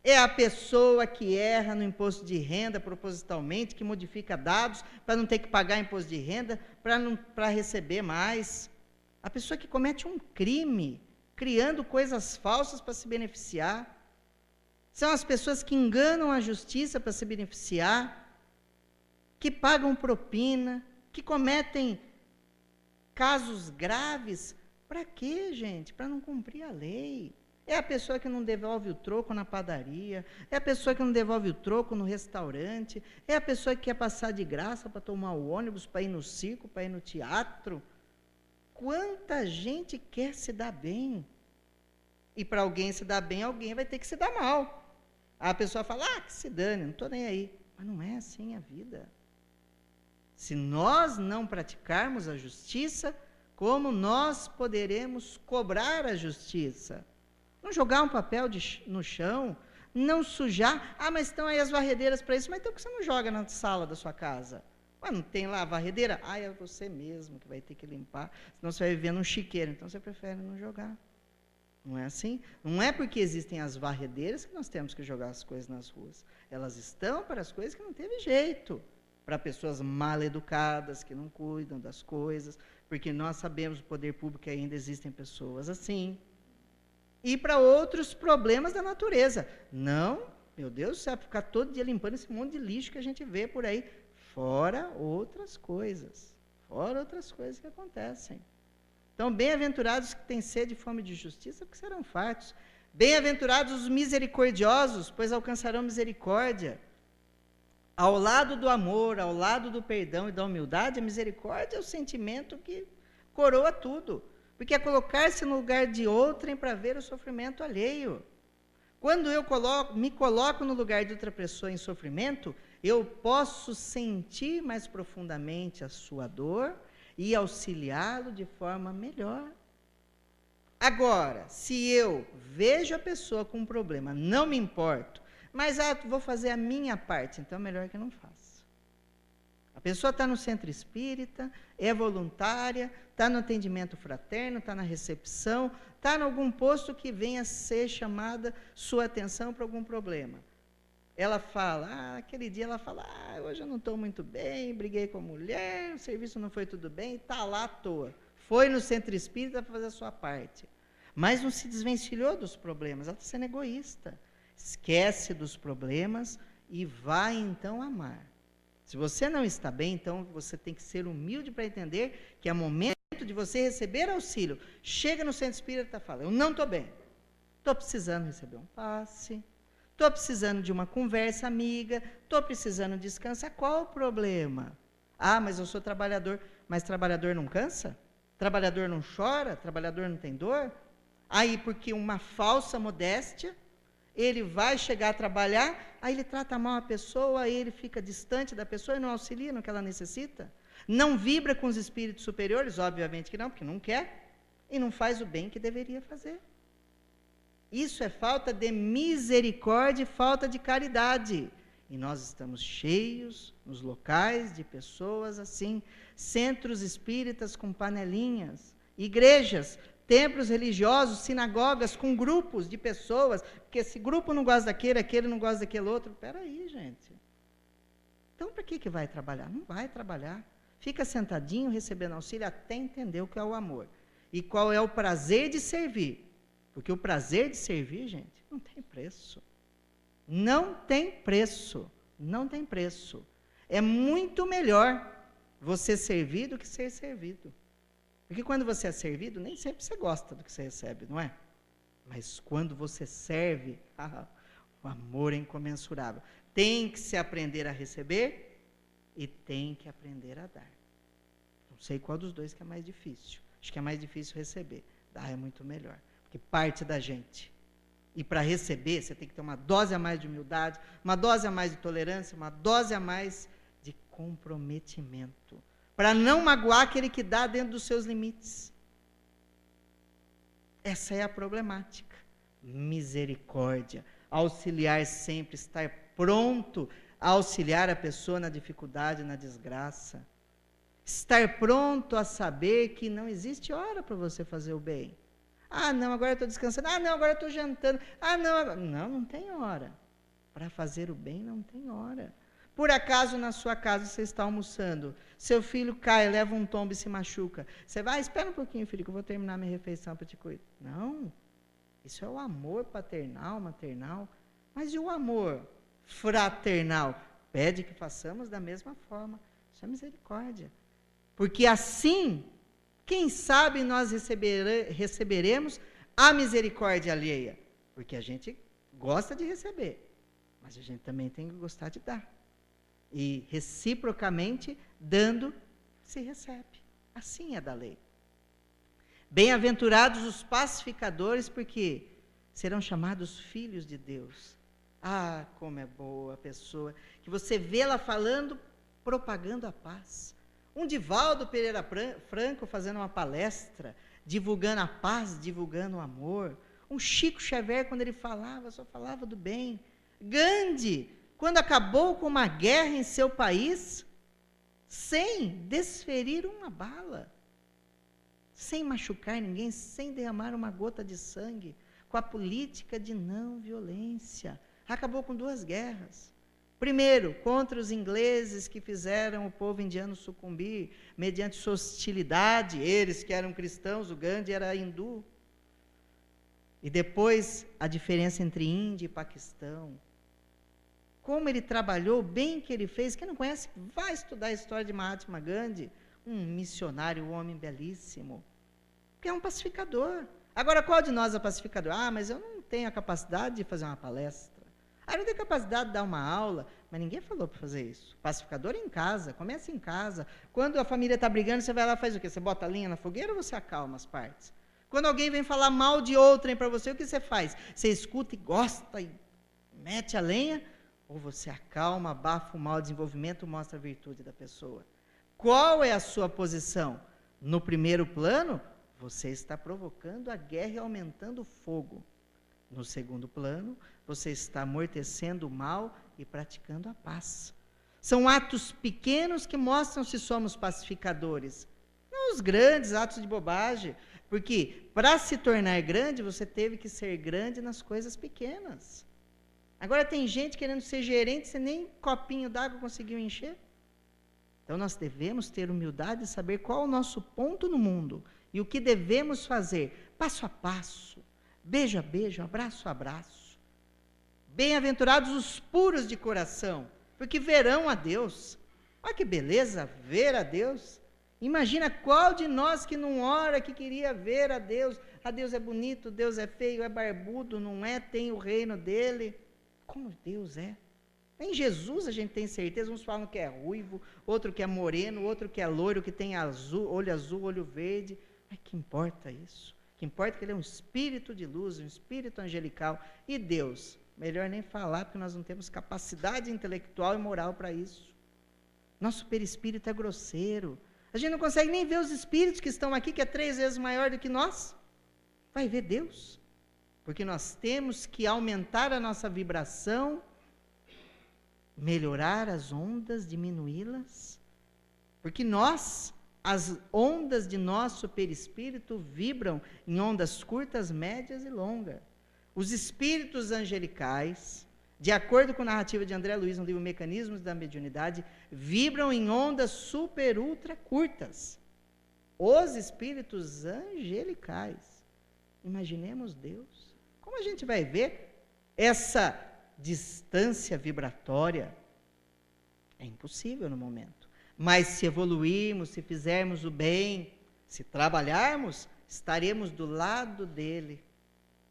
É a pessoa que erra no imposto de renda propositalmente, que modifica dados para não ter que pagar imposto de renda, para receber mais. A pessoa que comete um crime, criando coisas falsas para se beneficiar. São as pessoas que enganam a justiça para se beneficiar, que pagam propina, que cometem casos graves. Para quê, gente? Para não cumprir a lei. É a pessoa que não devolve o troco na padaria, é a pessoa que não devolve o troco no restaurante, é a pessoa que quer passar de graça para tomar o ônibus, para ir no circo, para ir no teatro. Quanta gente quer se dar bem? E para alguém se dar bem, alguém vai ter que se dar mal. A pessoa fala, que se dane, não estou nem aí. Mas não é assim a vida. Se nós não praticarmos a justiça, como nós poderemos cobrar a justiça? Não jogar um papel no chão, não sujar. Mas estão aí as varredeiras para isso. Mas então por que você não joga na sala da sua casa? Não tem lá a varredeira? É você mesmo que vai ter que limpar, senão você vai viver num chiqueiro. Então você prefere não jogar. Não é assim? Não é porque existem as varredeiras que nós temos que jogar as coisas nas ruas. Elas estão para as coisas que não teve jeito. Para pessoas mal educadas, que não cuidam das coisas, porque nós sabemos, o poder público, que ainda existem pessoas assim. E para outros problemas da natureza. Não, meu Deus do céu, ficar todo dia limpando esse monte de lixo que a gente vê por aí. Fora outras coisas que acontecem. Então, bem-aventurados que têm sede e fome de justiça, porque serão fartos. Bem-aventurados os misericordiosos, pois alcançarão misericórdia. Ao lado do amor, ao lado do perdão e da humildade, a misericórdia é o sentimento que coroa tudo. Porque é colocar-se no lugar de outrem para ver o sofrimento alheio. Quando eu me coloco no lugar de outra pessoa em sofrimento, eu posso sentir mais profundamente a sua dor e auxiliá-lo de forma melhor. Agora, se eu vejo a pessoa com um problema, não me importo, mas vou fazer a minha parte, então é melhor que não faça. A pessoa está no centro espírita, é voluntária, está no atendimento fraterno, está na recepção, está em algum posto que venha ser chamada sua atenção para algum problema. Ela fala, aquele dia ela fala, hoje eu não estou muito bem, briguei com a mulher, o serviço não foi tudo bem, está lá à toa. Foi no centro espírita para fazer a sua parte. Mas não se desvencilhou dos problemas, ela está sendo egoísta. Esquece dos problemas e vai então amar. Se você não está bem, então você tem que ser humilde para entender que é momento de você receber auxílio. Chega no centro espírita e fala, eu não estou bem, estou precisando receber um passe, estou precisando de uma conversa amiga, estou precisando descansar. Qual o problema? Mas eu sou trabalhador. Mas trabalhador não cansa? Trabalhador não chora? Trabalhador não tem dor? Aí, porque uma falsa modéstia, ele vai chegar a trabalhar, aí ele trata mal a pessoa, aí ele fica distante da pessoa e não auxilia no que ela necessita. Não vibra com os espíritos superiores, obviamente que não, porque não quer, e não faz o bem que deveria fazer. Isso é falta de misericórdia e falta de caridade. E nós estamos cheios nos locais de pessoas assim, centros espíritas com panelinhas, igrejas, templos religiosos, sinagogas com grupos de pessoas, porque esse grupo não gosta daquele, aquele não gosta daquele outro. Espera aí, gente. Então, para que vai trabalhar? Não vai trabalhar. Fica sentadinho, recebendo auxílio, até entender o que é o amor. E qual é o prazer de servir. Porque o prazer de servir, gente, não tem preço. Não tem preço. Não tem preço. É muito melhor você servir do que ser servido. Porque quando você é servido, nem sempre você gosta do que você recebe, não é? Mas quando você serve, o amor é incomensurável. Tem que se aprender a receber e tem que aprender a dar. Não sei qual dos dois que é mais difícil. Acho que é mais difícil receber. Dar é muito melhor, porque parte da gente. E para receber, você tem que ter uma dose a mais de humildade, uma dose a mais de tolerância, uma dose a mais de comprometimento. Para não magoar aquele que dá dentro dos seus limites. Essa é a problemática. Misericórdia. Auxiliar sempre, estar pronto a auxiliar a pessoa na dificuldade, na desgraça. Estar pronto a saber que não existe hora para você fazer o bem. Ah, não, agora eu estou descansando. Ah, não, agora eu estou jantando. Ah, não, agora... não tem hora. Para fazer o bem não tem hora. Por acaso na sua casa você está almoçando, seu filho cai, leva um tombo e se machuca. Você vai, espera um pouquinho, filho, que eu vou terminar minha refeição para te cuidar. Não, isso é o amor paternal, maternal. Mas e o amor fraternal? Pede que façamos da mesma forma. Isso é misericórdia. Porque assim, quem sabe nós receberemos a misericórdia alheia. Porque a gente gosta de receber, mas a gente também tem que gostar de dar. E reciprocamente, dando, se recebe. Assim é da lei. Bem-aventurados os pacificadores, porque serão chamados filhos de Deus. Ah, como é boa a pessoa, que você vê ela falando, propagando a paz. Um Divaldo Pereira Franco fazendo uma palestra, divulgando a paz, divulgando o amor. Um Chico Xavier, quando ele falava, só falava do bem. Gandhi, quando acabou com uma guerra em seu país, sem desferir uma bala, sem machucar ninguém, sem derramar uma gota de sangue, com a política de não violência. Acabou com 2 guerras. Primeiro, contra os ingleses que fizeram o povo indiano sucumbir, mediante sua hostilidade, eles que eram cristãos, o Gandhi era hindu. E depois, a diferença entre Índia e Paquistão. Como ele trabalhou, o bem que ele fez. Quem não conhece, vai estudar a história de Mahatma Gandhi, um missionário, um homem belíssimo, que é um pacificador. Agora, qual de nós é pacificador? Ah, mas eu não tenho a capacidade de fazer uma palestra. Ah, eu não tenho capacidade de dar uma aula. Mas ninguém falou para fazer isso. Pacificador é em casa, começa em casa. Quando a família está brigando, você vai lá e faz o quê? Você bota a lenha na fogueira ou você acalma as partes? Quando alguém vem falar mal de outrem para você, o que você faz? Você escuta e gosta e mete a lenha? Ou você acalma, abafa o mau desenvolvimento, mostra a virtude da pessoa? Qual é a sua posição? No primeiro plano, você está provocando a guerra e aumentando o fogo. No segundo plano, você está amortecendo o mal e praticando a paz. São atos pequenos que mostram se somos pacificadores. Não os grandes atos de bobagem, porque para se tornar grande, você teve que ser grande nas coisas pequenas. Agora tem gente querendo ser gerente, você nem copinho d'água conseguiu encher. Então nós devemos ter humildade e saber qual é o nosso ponto no mundo e o que devemos fazer, passo a passo, beijo a beijo, abraço a abraço. Bem-aventurados os puros de coração, porque verão a Deus. Olha que beleza, ver a Deus. Imagina qual de nós que não ora, que queria ver a Deus. Ah, Deus é bonito, Deus é feio, é barbudo, não é, tem o reino dele. Como Deus é. Em Jesus a gente tem certeza, uns falam que é ruivo, outro que é moreno, outro que é loiro, que tem azul, olho verde. Mas que importa isso? O que importa é que ele é um espírito de luz, um espírito angelical. E Deus, melhor nem falar, porque nós não temos capacidade intelectual e moral para isso. Nosso perispírito é grosseiro. A gente não consegue nem ver os espíritos que estão aqui, que é 3 vezes maior do que nós. Vai ver Deus. Porque nós temos que aumentar a nossa vibração melhorar as ondas, diminuí-las? Porque as ondas de nosso perispírito vibram em ondas curtas, médias e longas. Os espíritos angelicais, de acordo com a narrativa de André Luiz no livro Mecanismos da Mediunidade, vibram em ondas super, ultra curtas. Os espíritos angelicais. Imaginemos Deus. Como a gente vai ver essa distância vibratória? É impossível no momento. Mas se evoluirmos, se fizermos o bem, se trabalharmos, estaremos do lado dele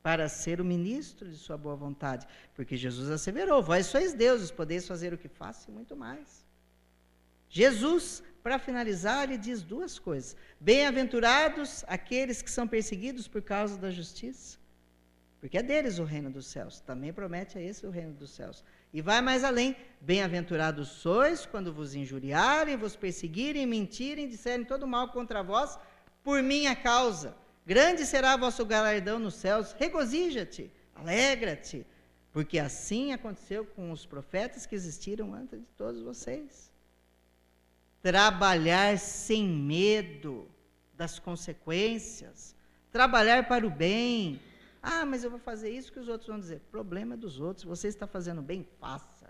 para ser o ministro de sua boa vontade. Porque Jesus asseverou, vós sois deuses, podeis fazer o que faço e muito mais. Jesus, para finalizar, ele diz duas coisas. Bem-aventurados aqueles que são perseguidos por causa da justiça, porque é deles o reino dos céus. Também promete a esse o reino dos céus. E vai mais além, bem-aventurados sois quando vos injuriarem, vos perseguirem, mentirem, disserem todo mal contra vós, por minha causa. Grande será vosso galardão nos céus, regozija-te, alegra-te, porque assim aconteceu com os profetas que existiram antes de todos vocês. Trabalhar sem medo das consequências, trabalhar para o bem. Ah, mas eu vou fazer isso que os outros vão dizer. Problema é dos outros. Você está fazendo bem, faça.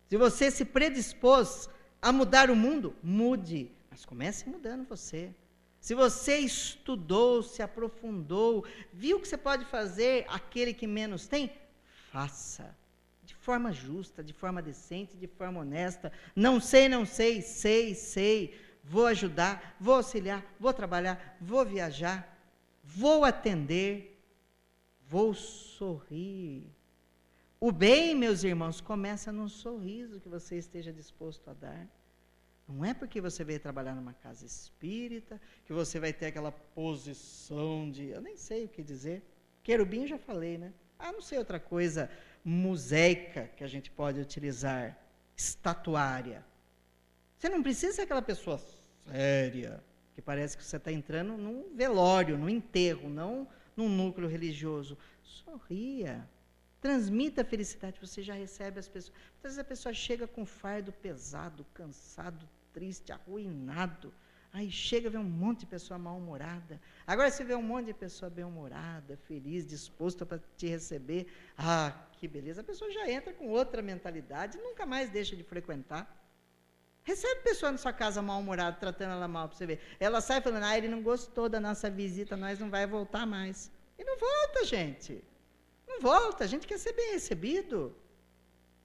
Se você se predispôs a mudar o mundo, mude. Mas comece mudando você. Se você estudou, se aprofundou, viu que você pode fazer aquele que menos tem, faça. De forma justa, de forma decente, de forma honesta. Não sei, sei. Vou ajudar, vou auxiliar, vou trabalhar, vou viajar, vou atender. Vou sorrir. O bem, meus irmãos, começa num sorriso que você esteja disposto a dar. Não é porque você veio trabalhar numa casa espírita, que você vai ter aquela posição de, eu nem sei o que dizer. Querubim já falei, né? Não sei outra coisa museica que a gente pode utilizar, estatuária. Você não precisa ser aquela pessoa séria, que parece que você está entrando num velório, num enterro, não num núcleo religioso. Sorria, transmita a felicidade, você já recebe as pessoas. Às vezes a pessoa chega com fardo pesado, cansado, triste, arruinado, aí chega, vê um monte de pessoa mal-humorada. Agora você vê um monte de pessoa bem-humorada, feliz, disposta para te receber, que beleza, a pessoa já entra com outra mentalidade, nunca mais deixa de frequentar. Recebe pessoa na sua casa mal-humorada, tratando ela mal, para você ver. Ela sai falando, ele não gostou da nossa visita, nós não vai voltar mais. E não volta, gente. Não volta, a gente quer ser bem recebido.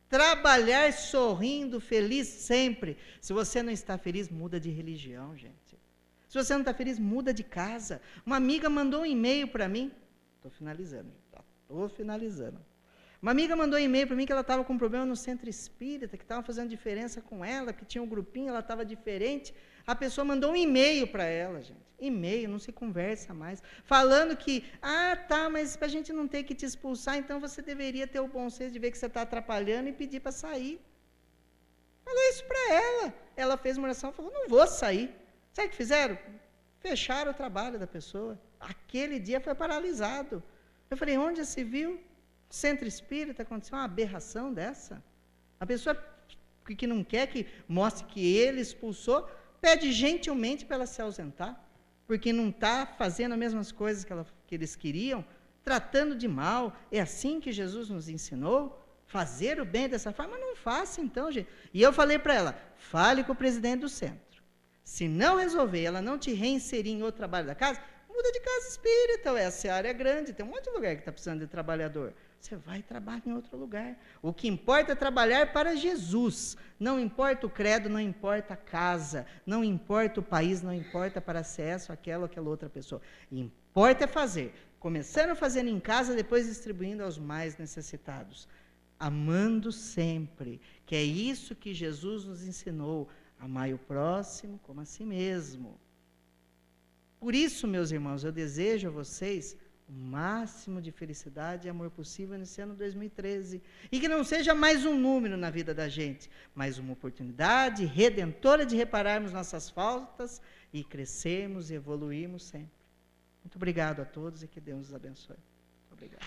Trabalhar sorrindo, feliz sempre. Se você não está feliz, muda de religião, gente. Se você não está feliz, muda de casa. Uma amiga mandou um e-mail para mim. Estou finalizando. Uma amiga mandou um e-mail para mim que ela estava com um problema no centro espírita, que estava fazendo diferença com ela, que tinha um grupinho, ela estava diferente. A pessoa mandou um e-mail para ela, gente. E-mail, não se conversa mais. Falando que, mas para a gente não ter que te expulsar, então você deveria ter o bom senso de ver que você está atrapalhando e pedir para sair. Falou isso para ela. Ela fez uma oração e falou, não vou sair. Sabe o que fizeram? Fecharam o trabalho da pessoa. Aquele dia foi paralisado. Eu falei, onde já se viu? Centro espírita, aconteceu uma aberração dessa? A pessoa que não quer que mostre que ele expulsou, pede gentilmente para ela se ausentar, porque não está fazendo as mesmas coisas que eles queriam, tratando de mal. É assim que Jesus nos ensinou? Fazer o bem dessa forma? Não faça então, gente. E eu falei para ela, fale com o presidente do centro. Se não resolver, ela não te reinserir em outro trabalho da casa, muda de casa espírita. Essa área é grande, tem um monte de lugar que está precisando de trabalhador. Você vai trabalhar em outro lugar. O que importa é trabalhar para Jesus. Não importa o credo, não importa a casa, não importa o país, não importa para acesso àquela ou aquela outra pessoa. Importa é fazer. Começando fazendo em casa, depois distribuindo aos mais necessitados. Amando sempre, que é isso que Jesus nos ensinou. Amai o próximo como a si mesmo. Por isso, meus irmãos, eu desejo a vocês o máximo de felicidade e amor possível nesse ano 2013. E que não seja mais um número na vida da gente, mas uma oportunidade redentora de repararmos nossas faltas e crescermos e evoluirmos sempre. Muito obrigado a todos e que Deus os abençoe. Muito obrigado.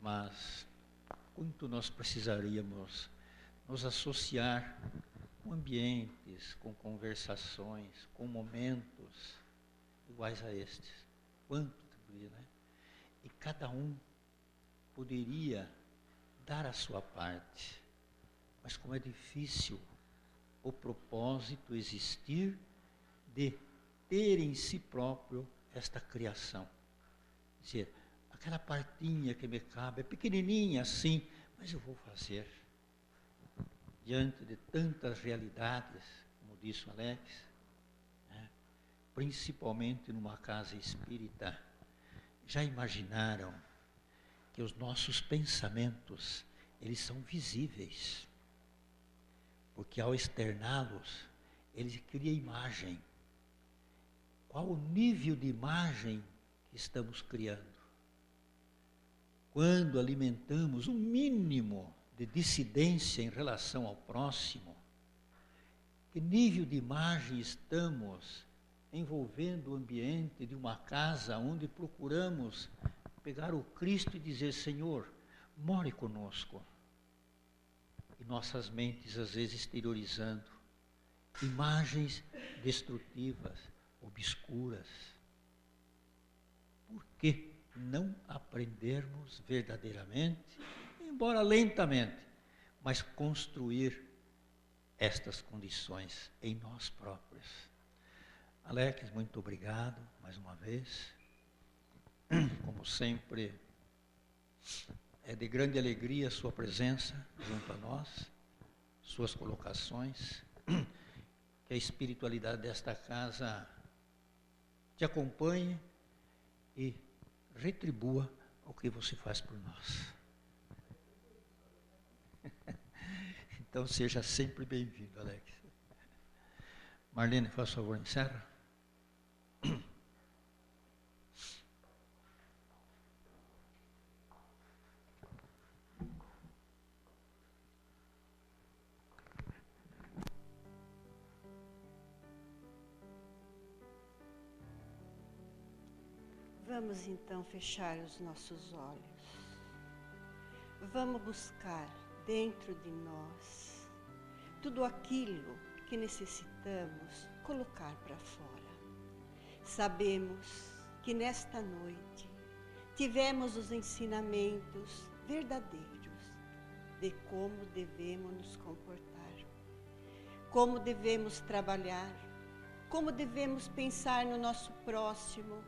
mas quanto nós precisaríamos nos associar com ambientes, com conversações, com momentos iguais a estes. Quanto poderia, né? E cada um poderia dar a sua parte. Mas como é difícil o propósito existir de ter em si próprio esta criação. Quer dizer, aquela partinha que me cabe, é pequenininha assim, mas eu vou fazer. Diante de tantas realidades, como disse o Alex, né, principalmente numa casa espírita, já imaginaram que os nossos pensamentos, eles são visíveis, porque ao externá-los, eles criam imagem. Qual o nível de imagem que estamos criando? Quando alimentamos um mínimo de dissidência em relação ao próximo, que nível de imagem estamos envolvendo o ambiente de uma casa onde procuramos pegar o Cristo e dizer: Senhor, more conosco. E nossas mentes às vezes exteriorizando imagens destrutivas, obscuras. Por que não aprendermos verdadeiramente, embora lentamente, mas construir estas condições em nós próprios? Alex, muito obrigado mais uma vez. Como sempre, é de grande alegria a sua presença junto a nós, suas colocações, que a espiritualidade desta casa te acompanhe e retribua o que você faz por nós. Então seja sempre bem-vindo, Alex. Marlene, faz favor, encerra. Vamos então fechar os nossos olhos. Vamos buscar dentro de nós tudo aquilo que necessitamos colocar para fora. Sabemos que nesta noite tivemos os ensinamentos verdadeiros de como devemos nos comportar, como devemos trabalhar, como devemos pensar no nosso próximo,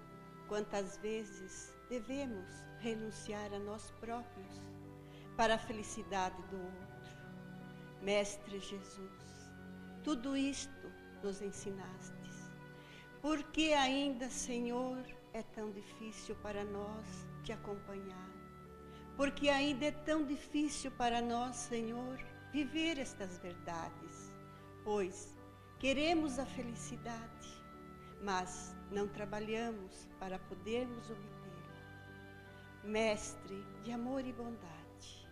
quantas vezes devemos renunciar a nós próprios para a felicidade do outro. Mestre Jesus, tudo isto nos ensinastes. Por que ainda, Senhor, é tão difícil para nós te acompanhar? Porque ainda é tão difícil para nós, Senhor, viver estas verdades? Pois queremos a felicidade, mas não trabalhamos para podermos obtê-la. Mestre de amor e bondade,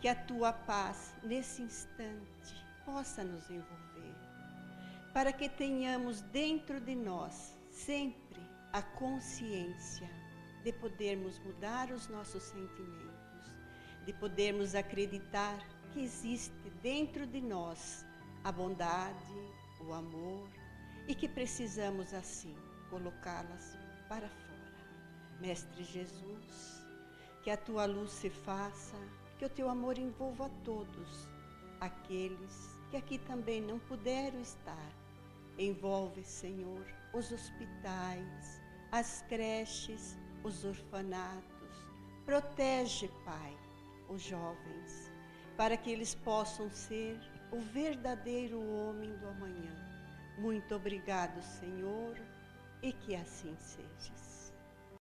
que a tua paz nesse instante possa nos envolver, para que tenhamos dentro de nós sempre a consciência de podermos mudar os nossos sentimentos, de podermos acreditar que existe dentro de nós a bondade, o amor, e que precisamos assim colocá-las para fora. Mestre Jesus, que a tua luz se faça, que o teu amor envolva a todos aqueles que aqui também não puderam estar. Envolve, Senhor, os hospitais, as creches, os orfanatos. Protege, Pai, os jovens, para que eles possam ser o verdadeiro homem do amanhã. Muito obrigado, Senhor, e que assim seja.